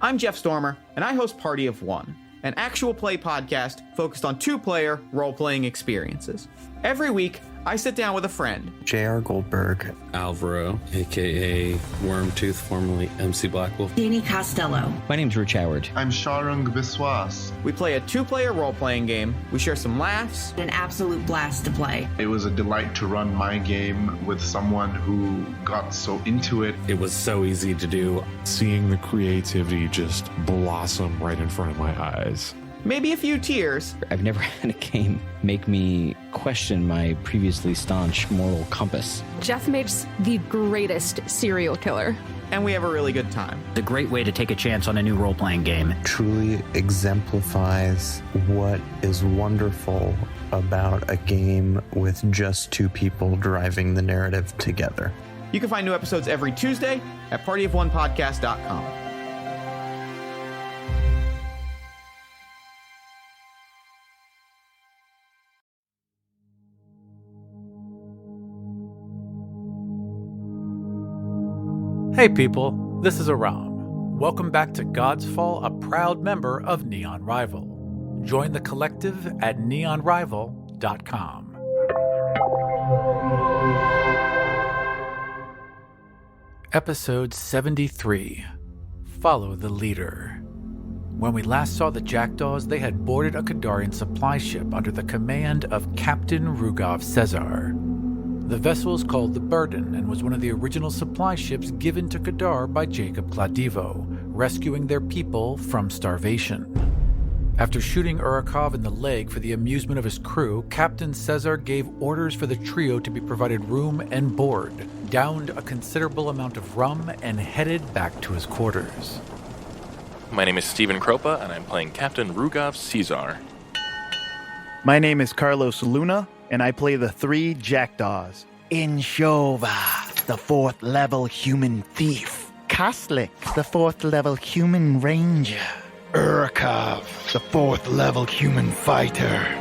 I'm Jeff Stormer, and I host Party of One, an actual play podcast focused on two-player role-playing experiences. Every week, I sit down with a friend. J.R. Goldberg. Alvaro, a.k.a. Wormtooth, formerly MC Blackwolf. Danny Costello. My name's Rich Howard. I'm Sharung Biswas. We play a two-player role-playing game. We share some laughs. An absolute blast to play. It was a delight to run my game with someone who got so into it. It was so easy to do. Seeing the creativity just blossom right in front of my eyes. Maybe a few tears. I've never had a game make me question my previously staunch moral compass. Jeff makes the greatest serial killer. And we have a really good time. It's a great way to take a chance on a new role-playing game. Truly exemplifies what is wonderful about a game with just two people driving the narrative together. You can find new episodes every Tuesday at partyofonepodcast.com. Hey people, this is Aram. Welcome back to Godsfall, a proud member of Neon Rival. Join the collective at neonrival.com. Episode 73, Follow the Leader. When we last saw the Jackdaws, they had boarded a Kadarian supply ship under the command of Captain Rugov Sezer. The vessel is called the Burden and was one of the original supply ships given to Kadar by Jacob Kladivo, rescuing their people from starvation. After shooting Urakov in the leg for the amusement of his crew, Captain Sezer gave orders for the trio to be provided room and board, downed a considerable amount of rum, and headed back to his quarters. My name is Stephen Kropa, and I'm playing Captain Rugov Sezer. My name is Carlos Luna, and I play the 3 Jackdaws. Inshova, the 4th level human thief. Kastlik, the 4th level human ranger. Urakov, the 4th level human fighter.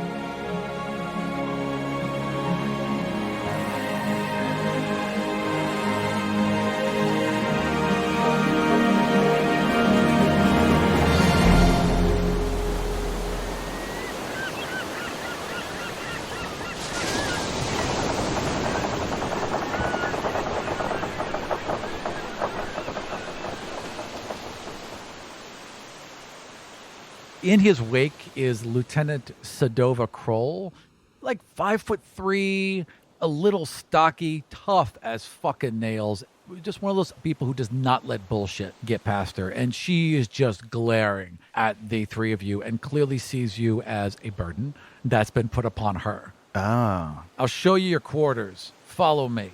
In his wake is Lieutenant Sadova Kroll, like 5'3", a little stocky, tough as fucking nails. Just one of those people who does not let bullshit get past her. And she is just glaring at the three of you and clearly sees you as a burden that's been put upon her. Ah. I'll show you your quarters. Follow me.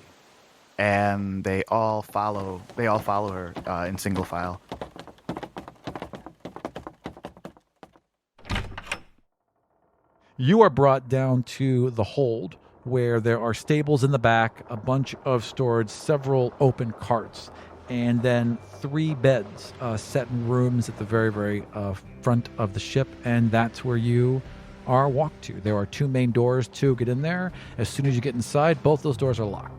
And they all follow her in single file. You are brought down to the hold, where there are stables in the back, a bunch of storage, several open carts, and then 3 beds set in rooms at the very, very front of the ship, and that's where you are walked to. There are 2 main doors to get in there. As soon as you get inside, both those doors are locked.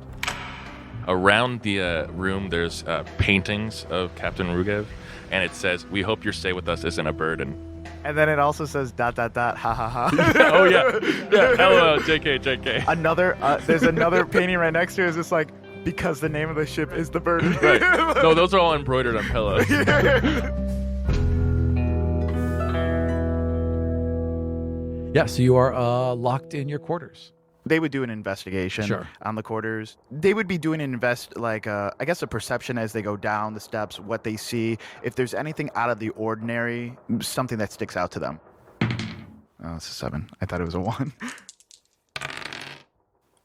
Around the room, there's paintings of Captain Rugov, and it says, "We hope your stay with us isn't a burden." And then it also says ... ha ha ha. Oh yeah, LOL, JK. There's another painting right next to it. It's just like, because the name of the ship is the Burden. Right. No, those are all embroidered on pillows. Yeah, so you are locked in your quarters. They would do an investigation on the quarters. They would be doing an a perception as they go down the steps, what they see. If there's anything out of the ordinary, something that sticks out to them. Oh, it's a 7. I thought it was a 1.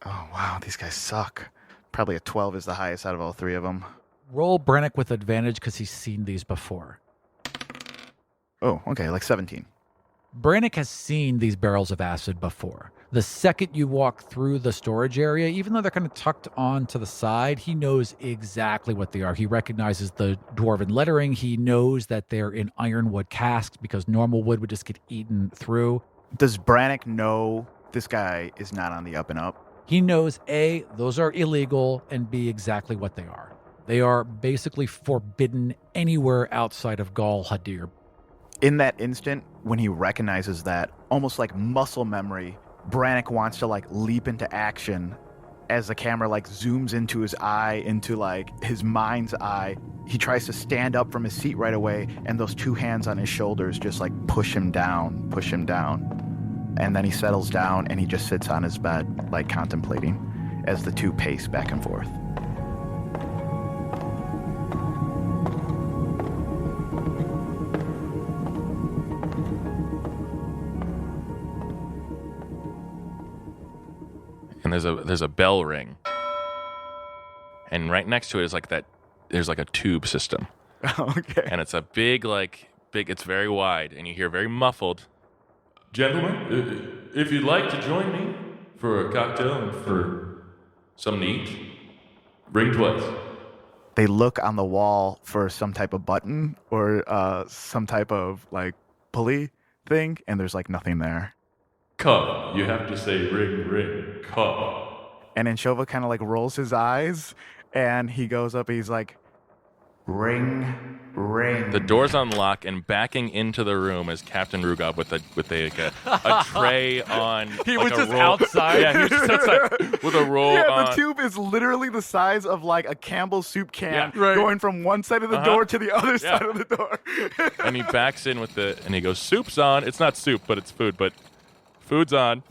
Oh, wow, these guys suck. Probably a 12 is the highest out of all 3 of them. Roll Brannick with advantage because he's seen these before. Oh, okay, like 17. Brannick has seen these barrels of acid before. The second you walk through the storage area, even though they're kind of tucked on to the side, he knows exactly what they are. He recognizes the dwarven lettering. He knows that they're in ironwood casks because normal wood would just get eaten through. Does Brannick know this guy is not on the up and up? He knows A, those are illegal, and B, exactly what they are. They are basically forbidden anywhere outside of Gal Haldir. In that instant, when he recognizes that, almost like muscle memory, Brannick wants to like leap into action as the camera like zooms into his eye, into like his mind's eye. He tries to stand up from his seat right away, and those two hands on his shoulders just like push him down. And then he settles down and he just sits on his bed, like contemplating as the two pace back and forth. And there's a bell ring, and right next to it is like that. There's like a tube system. Okay. And it's a big. It's very wide, and you hear very muffled. Gentlemen, if you'd like to join me for a cocktail and for something to eat, ring twice. They look on the wall for some type of button or some type of like pulley thing, and there's like nothing there. Cup. You have to say ring, cup. And then Shova kind of like rolls his eyes, and he goes up and he's like, ring. The doors unlock, and backing into the room is Captain Rugov with a tray on. He like was a just roll. outside. Yeah, he was just outside with a roll Yeah, on. the tube is literally the size of like a Campbell's soup can, Yeah, right. going from one side of the door to the other side of the door. And he backs in and he goes, soup's on. It's not soup, but it's food, but food's on.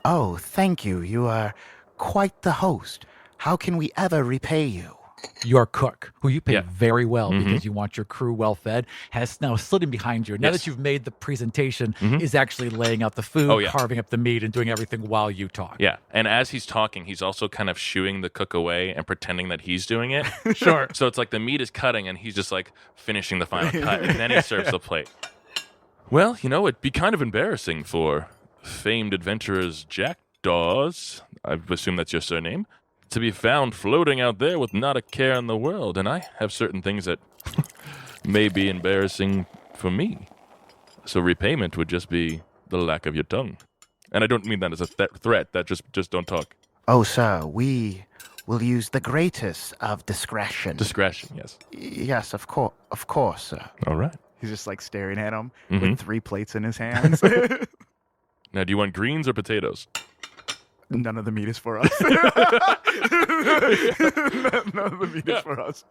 Oh, thank you. You are quite the host. How can we ever repay you? Your cook, who you pay very well because you want your crew well fed, has now slid in behind you. Now that you've made the presentation, is actually laying out the food, carving up the meat, and doing everything while you talk. Yeah, and as he's talking, he's also kind of shooing the cook away and pretending that he's doing it. Sure. So it's like the meat is cutting, and he's just like finishing the final cut, and then he serves the plate. Well, it'd be kind of embarrassing for famed adventurers Jackdaws, I assume that's your surname, to be found floating out there with not a care in the world, and I have certain things that may be embarrassing for me. So repayment would just be the lack of your tongue. And I don't mean that as a threat, that just don't talk. Oh, sir, we will use the greatest of discretion. Discretion, yes. Yes, of course, sir. All right. He's just like staring at him with 3 plates in his hands. Now, do you want greens or potatoes? None of the meat is for us. None of the meat is for us.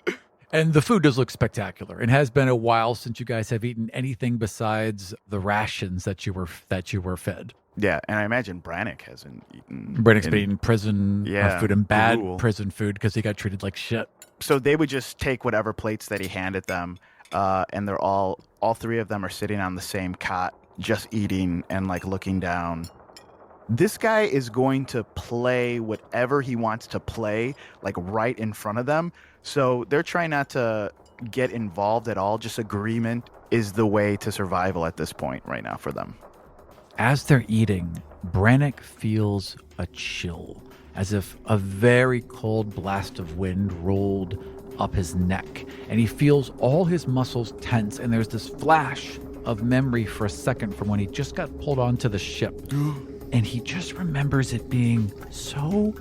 And the food does look spectacular. It has been a while since you guys have eaten anything besides the rations that you were fed. Yeah, and I imagine Brannick hasn't eaten. Brannick's been eating prison food and bad prison food because he got treated like shit. So they would just take whatever plates that he handed them, and they're all 3 of them are sitting on the same cot, just eating and like looking down. This guy is going to play whatever he wants to play, like right in front of them. So they're trying not to get involved at all. Just agreement is the way to survival at this point right now for them. As they're eating, Brannick feels a chill, as if a very cold blast of wind rolled up his neck, and he feels all his muscles tense, and there's this flash of memory for a second from when he just got pulled onto the ship. And he just remembers it being so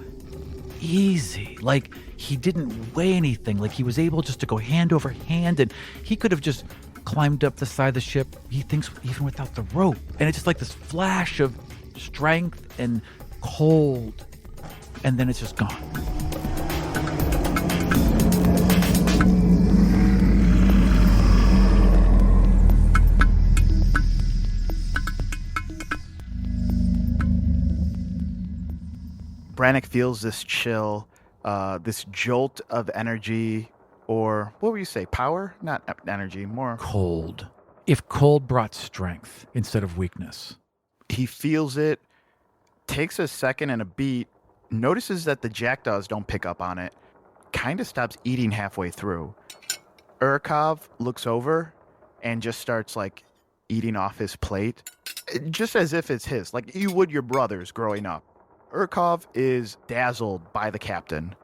easy. Like, he didn't weigh anything. Like, he was able just to go hand over hand, and he could have just climbed up the side of the ship, he thinks, even without the rope. And it's just like this flash of strength and cold, and then it's just gone. Brannick feels this chill, this jolt of energy, or what would you say, power? Not energy, more cold. If cold brought strength instead of weakness. He feels it, takes a second and a beat, notices that the Jackdaws don't pick up on it, kind of stops eating halfway through. Urkov looks over and just starts like eating off his plate, just as if it's his, like you would your brothers growing up. Urkov is dazzled by the captain.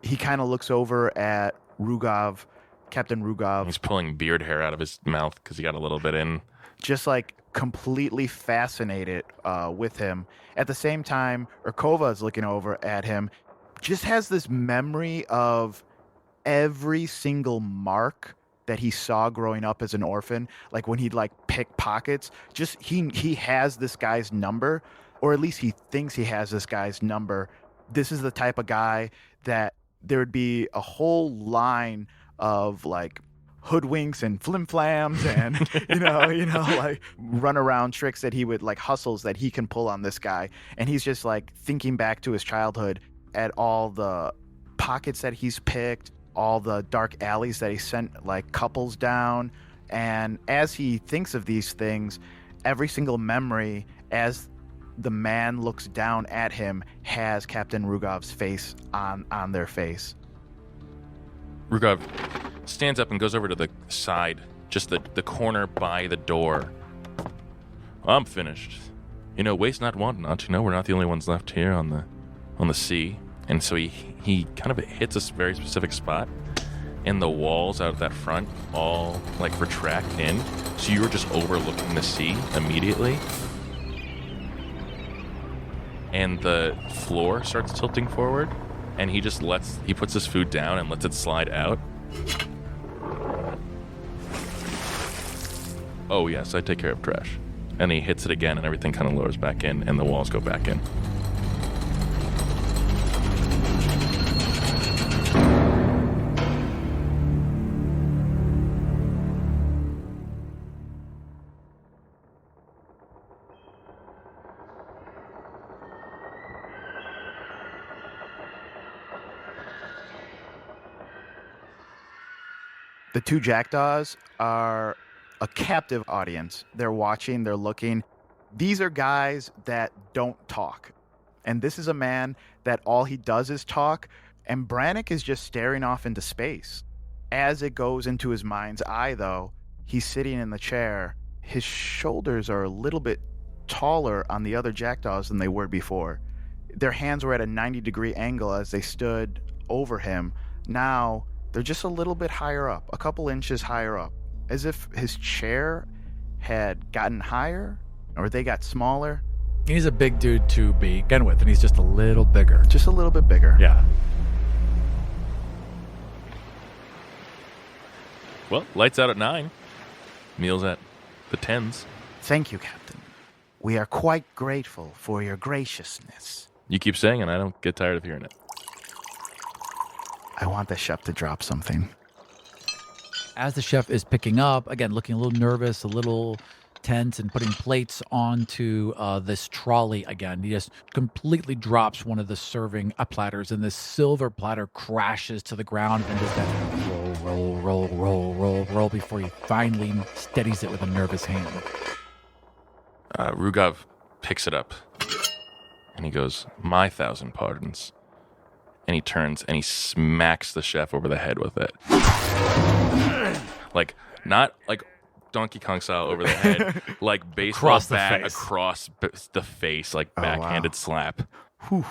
He kind of looks over at Rugov, Captain Rugov. He's pulling beard hair out of his mouth because he got a little bit in. Just like completely fascinated with him. At the same time, Urkova is looking over at him, just has this memory of every single mark that he saw growing up as an orphan, like when he'd like pick pockets, just he has this guy's number, or at least he thinks he has this guy's number. This is the type of guy that there would be a whole line of like hoodwinks and flim-flams and you know like run around tricks that he would like hustles that he can pull on this guy. And he's just like thinking back to his childhood at all the pockets that he's picked, all the dark alleys that he sent like couples down. And as he thinks of these things, every single memory as the man looks down at him has Captain Rugov's face on their face. Rugov stands up and goes over to the side, just the corner by the door. I'm finished. Waste not, want not. We're not the only ones left here on the sea. And so he kind of hits a very specific spot, and the walls out of that front all like retract in, so you're just overlooking the sea immediately. And the floor starts tilting forward, and he puts his food down and lets it slide out. Oh yes, I take care of trash. And he hits it again, and everything kind of lowers back in, and the walls go back in. The two Jackdaws are a captive audience. They're watching, they're looking. These are guys that don't talk. And this is a man that all he does is talk. And Brannick is just staring off into space. As it goes into his mind's eye, though, he's sitting in the chair. His shoulders are a little bit taller on the other Jackdaws than they were before. Their hands were at a 90-degree angle as they stood over him. Now they're just a little bit higher up, a couple inches higher up, as if his chair had gotten higher or they got smaller. He's a big dude to begin with, and he's just a little bigger. Just a little bit bigger. Yeah. Well, lights out at 9. Meals at the 10s. Thank you, Captain. We are quite grateful for your graciousness. You keep saying it, I don't get tired of hearing it. I want the chef to drop something. As the chef is picking up, again, looking a little nervous, a little tense, and putting plates onto this trolley again, he just completely drops one of the serving platters, and this silver platter crashes to the ground and does that roll before he finally steadies it with a nervous hand. Rugov picks it up, and he goes, "My 1,000 pardons." And he turns and he smacks the chef over the head with it. Like, not like Donkey Kong style over the head, like baseball bat across the face, like backhanded slap. Whew.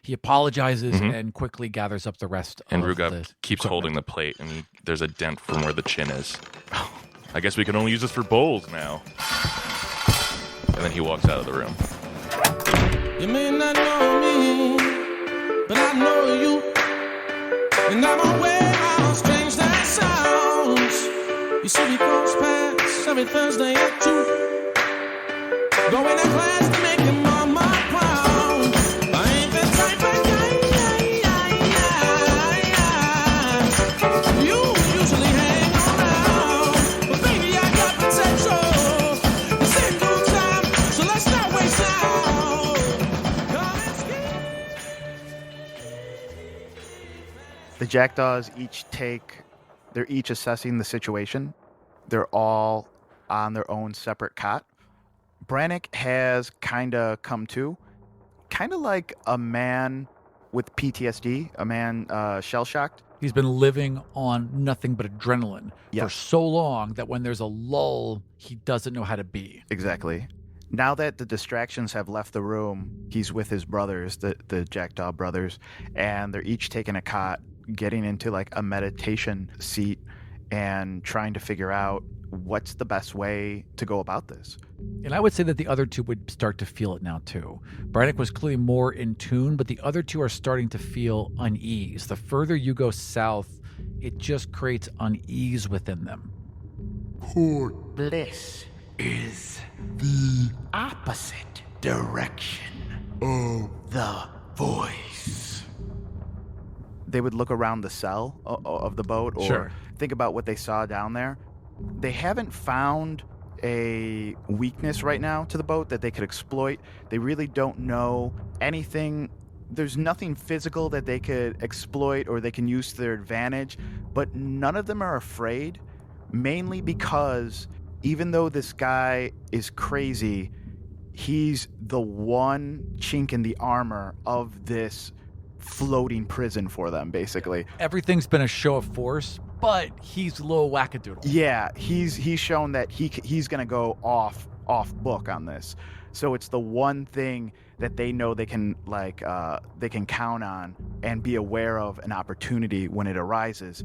He apologizes and quickly gathers up the rest and of Rugov the keeps equipment. holding the plate, and there's a dent from where the chin is. I guess we can only use this for bowls now. And then he walks out of the room. You may not know me, but I know you, and I'm aware how strange that sounds. You see me cross paths every Thursday at 2, going to class to make your mama proud. I ain't the type of guy you usually hang around, but baby I got potential. It's in due time, so let's not waste now. Come and The Jackdaws they're each assessing the situation. They're all on their own separate cot. Brannick has kind of come to, kind of like a man with PTSD, a man shell-shocked. He's been living on nothing but adrenaline for so long that when there's a lull, he doesn't know how to be. Exactly. Now that the distractions have left the room, he's with his brothers, the Jackdaw brothers, and they're each taking a cot, getting into like a meditation seat and trying to figure out what's the best way to go about this. And I would say that the other two would start to feel it now too. Brannick was clearly more in tune, but the other two are starting to feel unease. The further you go south it just creates unease within them. Port Bliss is the opposite direction of the voice. They would look around the cell of the boat or think about what they saw down there. They haven't found a weakness right now to the boat that they could exploit. They really don't know anything. There's nothing physical that they could exploit or they can use to their advantage, but none of them are afraid, mainly because even though this guy is crazy, he's the one chink in the armor of this floating prison for them, basically. Everything's been a show of force, but he's a little wackadoodle. Yeah, he's shown that he's going to go off book on this. So it's the one thing that they know they can count on and be aware of an opportunity when it arises.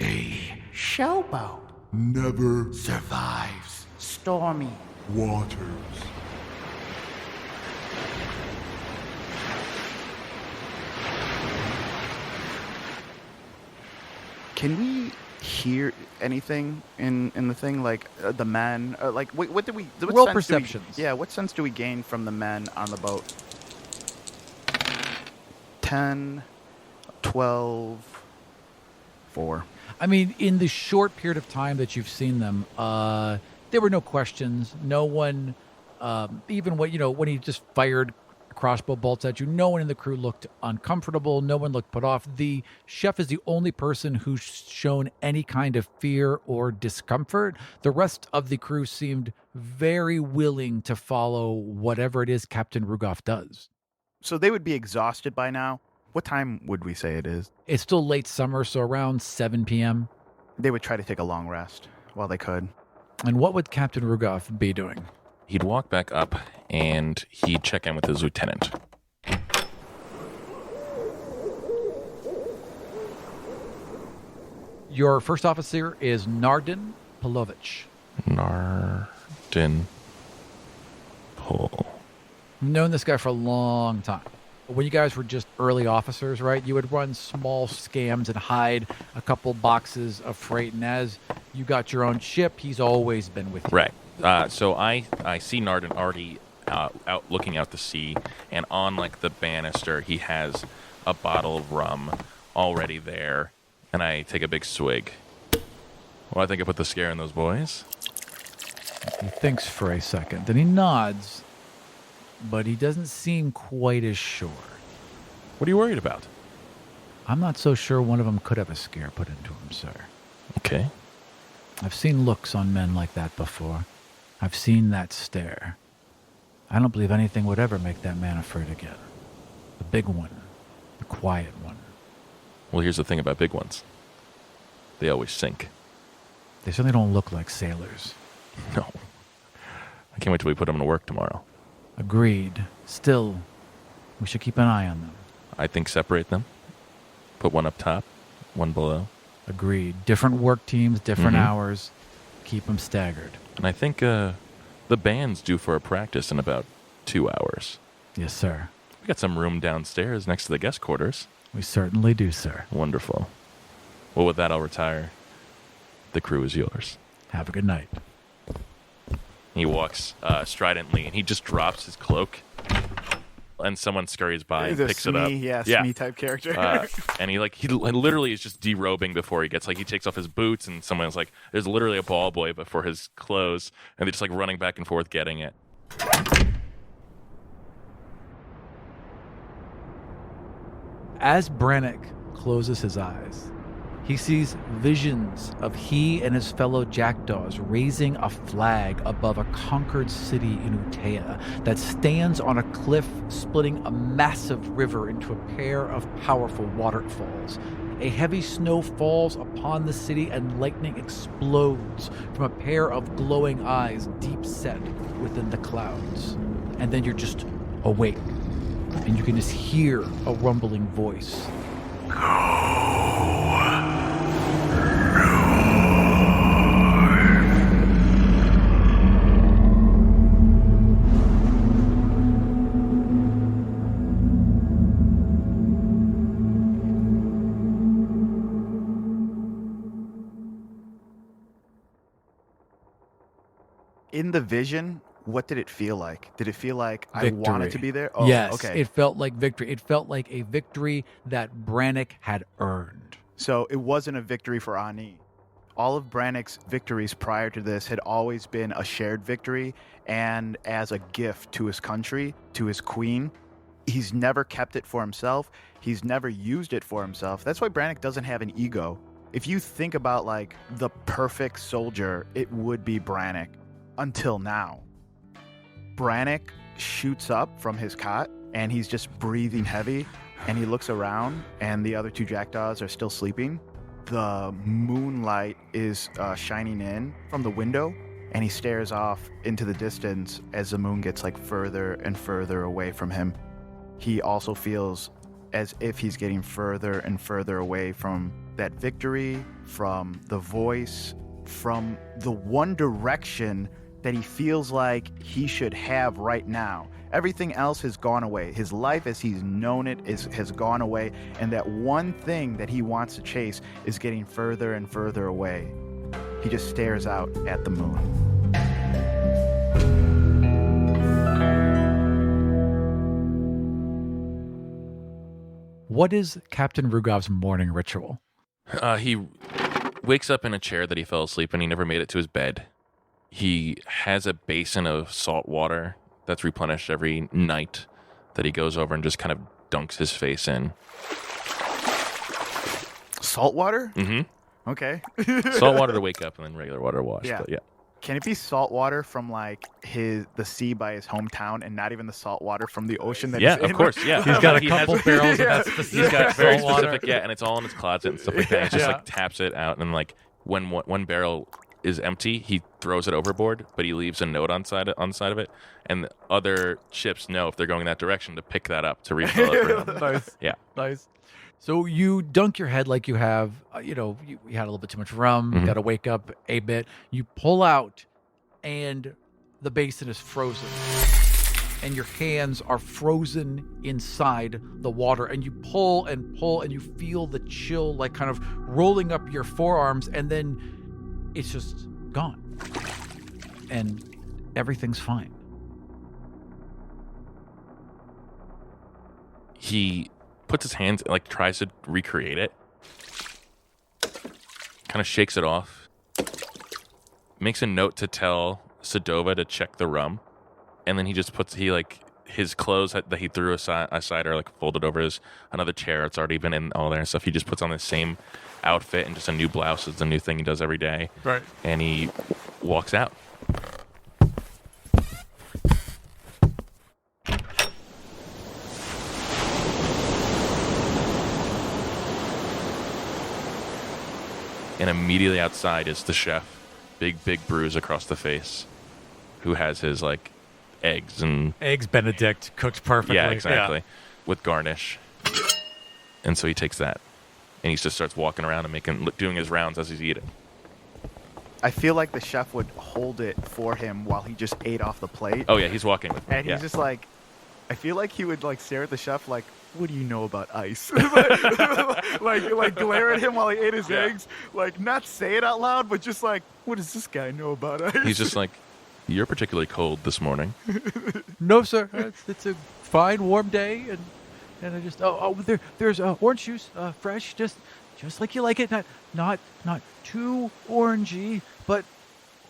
A showboat never survives stormy waters. Can we hear anything in the thing, like the men? What roll perceptions. What sense do we gain from the men on the boat? 10, 12, 4. I mean, in the short period of time that you've seen them, there were no questions. No one, even when he just fired crossbow bolts at you, no one in the crew looked uncomfortable. No one looked put off. The chef is the only person who's shown any kind of fear or discomfort. The rest of the crew seemed very willing to follow whatever it is Captain Rugov does. So they would be exhausted by now. What time would we say it is? It's still late summer, so around 7 p.m. They would try to take a long rest while they could. And what would Captain Rugov be doing? He'd walk back up and he'd check in with his lieutenant. Your first officer is Nardin Polovic. Nardin Pol. I've known this guy for a long time. When you guys were just early officers, right, you would run small scams and hide a couple boxes of freight. And as you got your own ship, he's always been with you. Right. So I see Nardin already out looking out to sea, and on the banister he has a bottle of rum already there, and I take a big swig. Well, I think I put the scare in those boys. He thinks for a second, then he nods, but he doesn't seem quite as sure. What are you worried about? I'm not so sure one of them could have a scare put into him, sir. Okay. I've seen looks on men like that before. I've seen that stare. I don't believe anything would ever make that man afraid again. The big one. The quiet one. Well, here's the thing about big ones. They always sink. They certainly don't look like sailors. No. I can't wait till we put them to work tomorrow. Agreed. Still, we should keep an eye on them. I think separate them. Put one up top, one below. Agreed. Different work teams, different hours. Keep them staggered. And I think the band's due for a practice in about 2 hours. Yes, sir. We got some room downstairs next to the guest quarters. We certainly do, sir. Wonderful. Well, with that, I'll retire. The crew is yours. Have a good night. He walks stridently, and he just drops his cloak. And someone scurries by and picks it up. Smee type character. And he literally is just derobing before he gets he takes off his boots, and someone's there's literally a ball boy before his clothes, and they're just running back and forth getting it. As Brannick closes his eyes, he sees visions of he and his fellow Jackdaws raising a flag above a conquered city in Utea that stands on a cliff splitting a massive river into a pair of powerful waterfalls. A heavy snow falls upon the city and lightning explodes from a pair of glowing eyes deep set within the clouds. And then you're just awake, and you can just hear a rumbling voice. In the vision, what did it feel like? Did it feel like Victory. I wanted to be there? Oh, yes, okay. it felt like victory. It felt like a victory that Brannick had earned. So it wasn't a victory for Ani. All of Brannick's victories prior to this had always been a shared victory and as a gift to his country, to his queen. He's never kept it for himself. He's never used it for himself. That's why Brannick doesn't have an ego. If you think about like the perfect soldier, it would be Brannick. Until now. Brannick shoots up from his cot and he's just breathing heavy and he looks around and the other two Jackdaws are still sleeping. The moonlight is shining in from the window and he stares off into the distance as the moon gets like further and further away from him. He also feels as if he's getting further and further away from that victory, from the voice, from the one direction that he feels like he should have right now. Everything else has gone away. His life as he's known it has gone away, and that one thing that he wants to chase is getting further and further away. He just stares out at the moon. What is Captain Rugov's morning ritual? He wakes up in a chair that he fell asleep in. He never made it to his bed. He has a basin of salt water that's replenished every night that he goes over and just kind of dunks his face in. Salt water? Mm-hmm. Okay. Salt water to wake up and then regular water to wash. Yeah. But yeah. Can it be salt water from like the sea by his hometown and not even the salt water from the ocean that Yeah, he's in? of course. Yeah. He's got a couple barrels of that specific He's got very salt water. specific, and it's all in his closet and stuff like that. He just like taps it out, and like when one barrel is empty, he throws it overboard, but he leaves a note on the side of it, and the other ships know if they're going that direction to pick that up to refill it for him. Nice. Yeah. Nice. So you dunk your head like you have, you had a little bit too much rum, Mhm. got to wake up a bit. You pull out, and the basin is frozen. And your hands are frozen inside the water. And you pull, and you feel the chill, like kind of rolling up your forearms, and then it's just gone. And everything's fine. He puts his hands, like tries to recreate it, kind of shakes it off, makes a note to tell Sedova to check the rum, and then he just puts his clothes that he threw aside are like folded over another chair. It's already been in all there and stuff. He just puts on the same outfit and just a new blouse. It's a new thing he does every day. Right. And he walks out. And immediately outside is the chef, big bruise across the face, who has his like eggs Benedict cooked perfectly. Yeah, exactly, with garnish. And so he takes that, and he just starts walking around and doing his rounds as he's eating. I feel like the chef would hold it for him while he just ate off the plate. Oh yeah, he's walking with me. And yeah. he's just like, I feel like he would like stare at the chef like, what do you know about ice? like glare at him while he ate his eggs. Like not say it out loud, but just like, what does this guy know about ice? He's just like, you're particularly cold this morning. No, sir. It's a fine, warm day, and I just there's orange juice, fresh, just like you like it. Not too orangey, but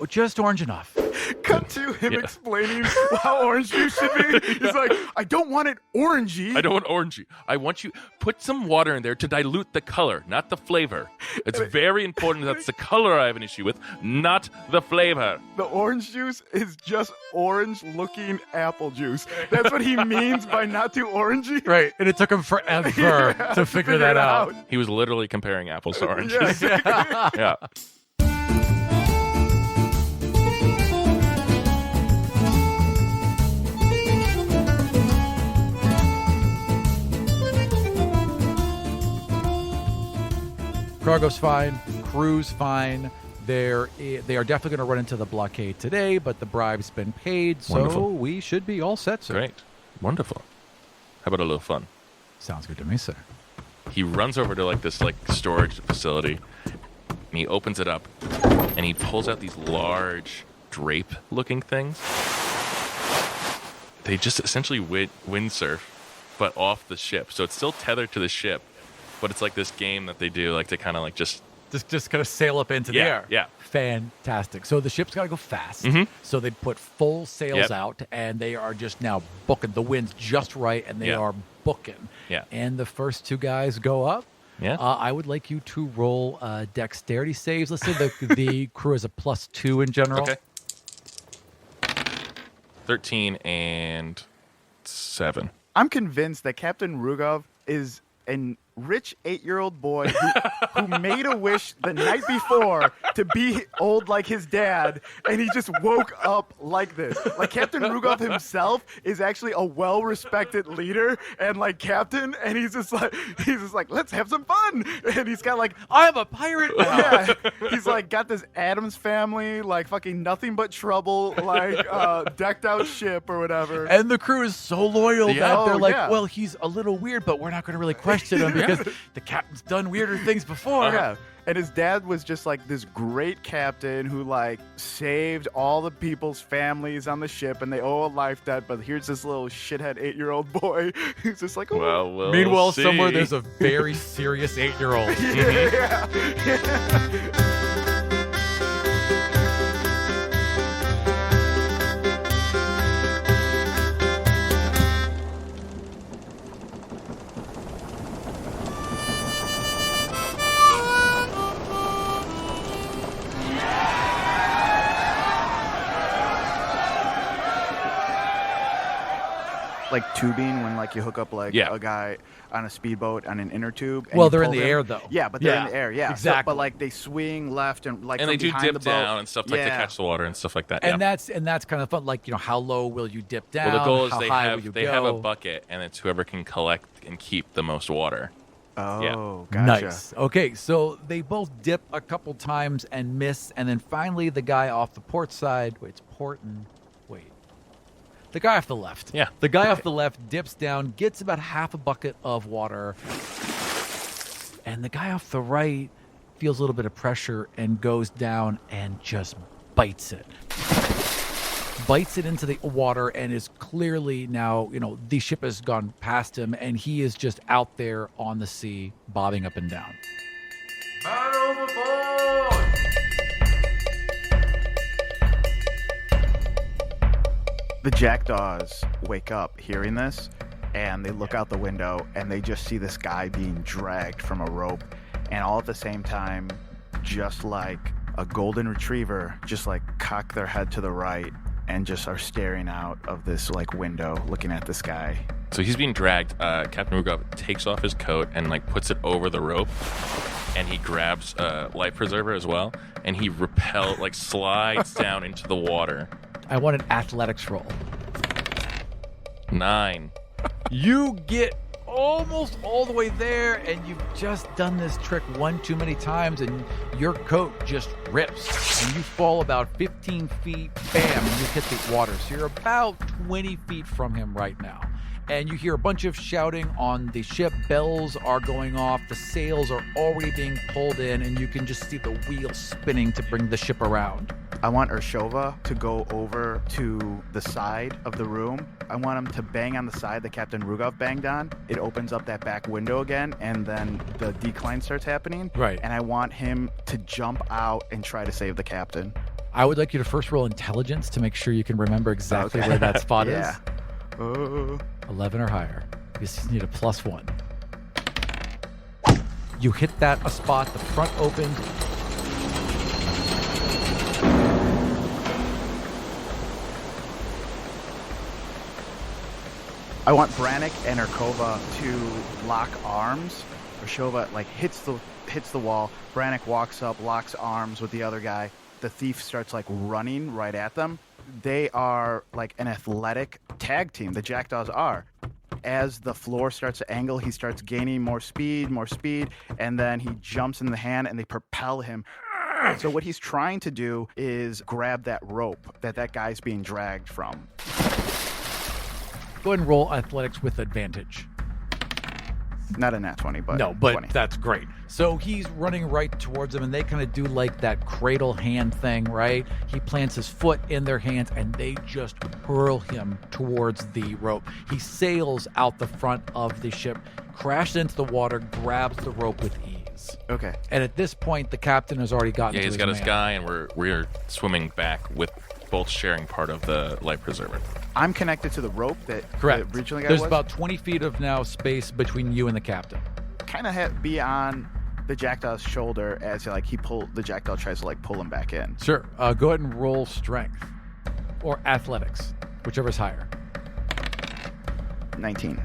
just orange enough. Cut to him explaining how orange juice should be. He's like, I don't want it orangey. I don't want orangey. I want you put some water in there to dilute the color, not the flavor. It's very important that it's the color I have an issue with, not the flavor. The orange juice is just orange-looking apple juice. That's what he means by not too orangey. Right, and it took him forever to figure that out. He was literally comparing apples to oranges. Yeah, exactly. Yeah. Cargo's fine, crew's fine. They are definitely going to run into the blockade today, but the bribe's been paid, so Wonderful. we should be all set, sir. Great. Wonderful. How about a little fun? Sounds good to me, sir. He runs over to this storage facility, and he opens it up, and he pulls out these large drape-looking things. They just essentially windsurf, but off the ship. So it's still tethered to the ship, but it's like this game that they do, like to kind of like just kind of sail up into the air. Yeah. Fantastic. So the ship's got to go fast. So they put full sails out, and they are just now booking. The wind's just right, and they are booking. Yeah. And the first two guys go up. Yeah. I would like you to roll dexterity saves. Let's say the crew has a +2 in general. Okay. 13 and 7. I'm convinced that Captain Rugov is a rich 8-year-old boy who made a wish the night before to be old like his dad, and he just woke up like this. Like, Captain Rugov himself is actually a well-respected leader and like captain, and he's just like, let's have some fun. And he's got like, I'm a pirate now. Yeah, he's like got this Addams family, like fucking nothing but trouble, like decked out ship or whatever. And the crew is so loyal that they're like, yeah. well, he's a little weird, but we're not going to really question him because the captain's done weirder things before. Yeah. And his dad was just like this great captain who like saved all the people's families on the ship, and they owe a life debt. But here's this little shithead 8-year-old boy who's just like, oh. Well, we'll Meanwhile, see. somewhere there's a very serious 8-year-old. Yeah. Like tubing when like you hook up like a guy on a speedboat on an inner tube. Well, they're in the air though. Yeah, but they're in the air. Yeah, exactly. So, but like they swing left and like and from they do behind dip the boat. down and stuff like to catch the water and stuff like that. And that's kind of fun. Like, how low will you dip down? Well, the goal is how they high have will you have a go? bucket, and it's whoever can collect and keep the most water. Oh, gotcha. Nice. Okay, so they both dip a couple times and miss, and then finally the guy off the port side. Wait, it's Porton. Wait. The guy off the left. Yeah. The guy off the left dips down, gets about half a bucket of water, and the guy off the right feels a little bit of pressure and goes down and just bites it. Bites it into the water and is clearly now, the ship has gone past him and he is just out there on the sea, bobbing up and down. Man overboard! The Jackdaws wake up hearing this, and they look out the window, and they just see this guy being dragged from a rope. And all at the same time, just like a golden retriever, just like cock their head to the right and just are staring out of this like window looking at the sky. So he's being dragged. Captain Rugov takes off his coat and like puts it over the rope, and he grabs a life preserver as well, and he slides down into the water. I want an athletics roll. 9. You get almost all the way there, and you've just done this trick one too many times, and your coat just rips, and you fall about 15 feet, bam, and you hit the water. So you're about 20 feet from him right now. And you hear a bunch of shouting on the ship. Bells are going off. The sails are already being pulled in, and you can just see the wheels spinning to bring the ship around. I want Urshova to go over to the side of the room. I want him to bang on the side that Captain Rugov banged on. It opens up that back window again, and then the decline starts happening. Right. And I want him to jump out and try to save the captain. I would like you to first roll intelligence to make sure you can remember exactly where that spot is. 11 or higher. You just need a +1. You hit a spot, the front opens. I want Brannick and Urkova to lock arms. Urshova hits the wall. Brannick walks up, locks arms with the other guy. The thief starts running right at them. They are like an athletic tag team. The Jackdaws are. As the floor starts to angle, he starts gaining more speed, and then he jumps in the hand and they propel him. So what he's trying to do is grab that rope that guy's being dragged from. Go ahead and roll athletics with advantage. Not a nat 20, but no, but 20. That's great. So he's running right towards them, and they kind of do like that cradle hand thing, right? He plants his foot in their hands, and they just hurl him towards the rope. He sails out the front of the ship, crashes into the water, grabs the rope with ease. Okay. And at this point, the captain has already gotten to he's his got his man. guy, and we're swimming back with both sharing part of the life preserver. I'm connected to the rope that Correct. the regional guy There's was? about 20 feet of now space between you and the captain. Kind of be on the Jackdaw's shoulder as the Jackdaw tries to pull him back in. Sure. Go ahead and roll strength or athletics, whichever's higher. 19.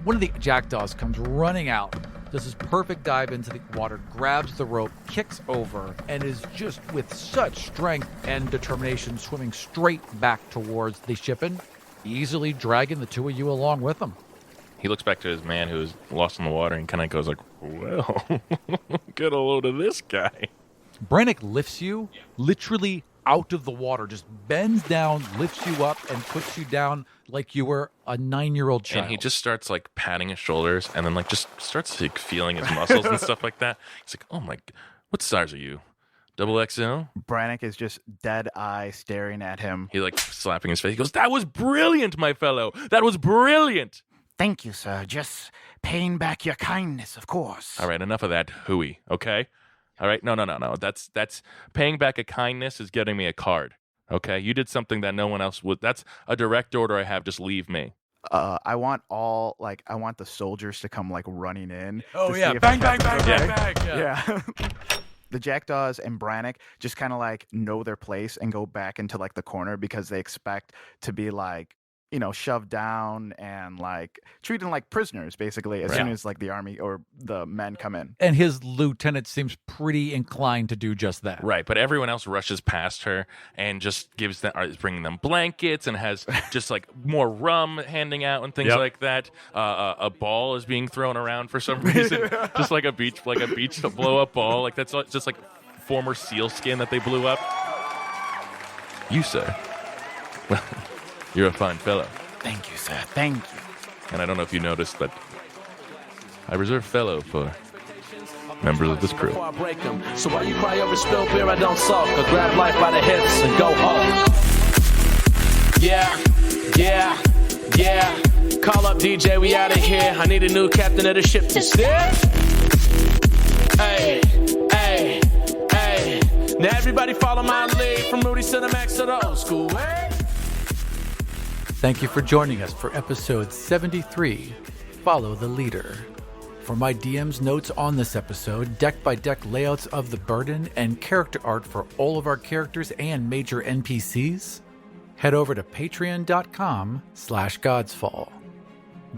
One of the Jackdaws comes running out, does his perfect dive into the water, grabs the rope, kicks over, and is just with such strength and determination swimming straight back towards the ship and easily dragging the two of you along with him. He looks back to his man who's lost in the water and kind of goes like, well, get a load of this guy. Brannick lifts you literally out of the water, just bends down, lifts you up, and puts you down like you were a 9-year-old child. And he just starts patting his shoulders and then just starts feeling his muscles and stuff like that. He's like, oh my, what size are you? Double XL? Brannick is just dead eye staring at him. He slapping his face. He goes, that was brilliant, my fellow. That was brilliant. Thank you, sir. Just paying back your kindness, of course. All right, enough of that hooey, okay? All right, no. That's paying back a kindness is getting me a card, okay? You did something that no one else would. That's a direct order I have. Just leave me. I want I want the soldiers to come running in. Oh to yeah, see if bang, the bang, captain's bang, okay. bang, bang. Yeah. The Jackdaws and Brannick just kind of know their place and go back into the corner because they expect to be shoved down and treated like prisoners basically as soon as the army or the men come in. And his lieutenant seems pretty inclined to do just that. Right, but everyone else rushes past her and just is bringing them blankets and has just more rum handing out and things like that. A ball is being thrown around for some reason, just like a beach blow up ball. That's just former seal skin that they blew up. You, sir. Well, you're a fine fellow. Thank you, sir. Thank you. And I don't know if you noticed, but I reserve fellow for members of this crew. Before I break them. So while you cry over spilled beer, I don't sulk. Or grab life by the hips and go home. Yeah. Call up DJ, we out of here. I need a new captain of the ship to steer. Hey. Now everybody follow my lead from Rudy Cinemax to the old school way. Thank you for joining us for episode 73, Follow the Leader. For my DM's notes on this episode, deck-by-deck layouts of the burden, and character art for all of our characters and major NPCs, head over to patreon.com/godsfall.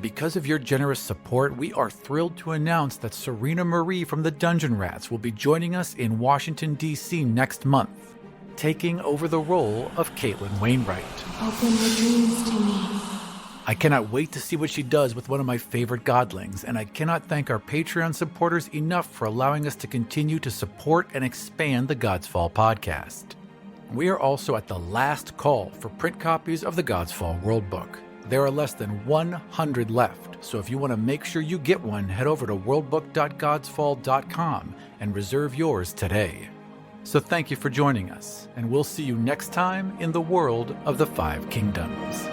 Because of your generous support, we are thrilled to announce that Serena Marie from the Dungeon Rats will be joining us in Washington, D.C. next month, taking over the role of Caitlin Wainwright. Open your dreams to me. I cannot wait to see what she does with one of my favorite godlings, and I cannot thank our Patreon supporters enough for allowing us to continue to support and expand the Godsfall podcast. We are also at the last call for print copies of the Godsfall Worldbook. There are less than 100 left, so if you want to make sure you get one, head over to worldbook.godsfall.com and reserve yours today. So thank you for joining us, and we'll see you next time in the world of the Five Kingdoms.